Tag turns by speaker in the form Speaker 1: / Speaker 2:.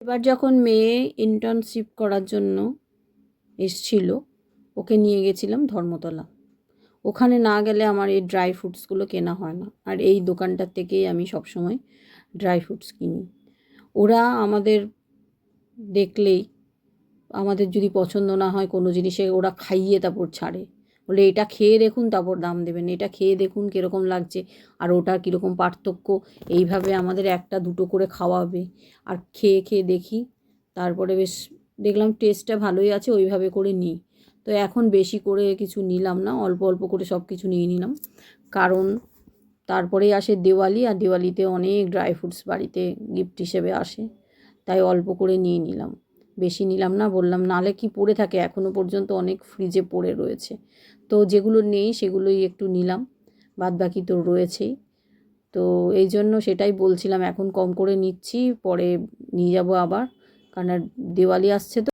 Speaker 1: এবার যখন মেয়ে ইন্টার্নশিপ করার জন্য এসছিল, ওকে নিয়ে গেছিলাম ধর্মতলা। ওখানে না গেলে আমার এই ড্রাই ফ্রুটসগুলো কেনা হয় না, আর এই দোকানটার থেকেই আমি সবসময় ড্রাই ফ্রুটস কিনি। ওরা আমাদের দেখলেই, আমাদের যদি পছন্দ না হয় কোনো জিনিসে, ওরা খাইয়ে তারপর ছাড়ে, বলে এটা খেয়ে দেখুন তারপর দাম দেবেন, এটা খেয়ে দেখুন কীরকম লাগছে আর ওটা কীরকম পার্থক্য। এইভাবে আমাদের একটা দুটো করে খাওয়াবে, আর খেয়ে খেয়ে দেখি, তারপরে বেশ দেখলাম টেস্টটা ভালোই আছে, ওইভাবে করে নিই। তো এখন বেশি করে কিছু নিলাম না, অল্প অল্প করে সব কিছু নিয়ে নিলাম, কারণ তারপরেই আসে দেওয়ালি, আর দেওয়ালিতে অনেক ড্রাই ফ্রুটস বাড়িতে গিফট হিসেবে আসে, তাই অল্প করে নিয়ে নিলাম, বেশি নিলাম না। বললাম নালে কি পড়ে থাকে, এখনও পর্যন্ত অনেক ফ্রিজে পড়ে রয়েছে, তো যেগুলো নেই সেগুলোই একটু নিলাম, বাদ বাকি তো রয়েছেই। তো এই জন্য সেটাই বলছিলাম, এখন কম করে নিচ্ছি, পরে নিয়ে যাব আবার, কারণ দেওয়ালি আসছে তো।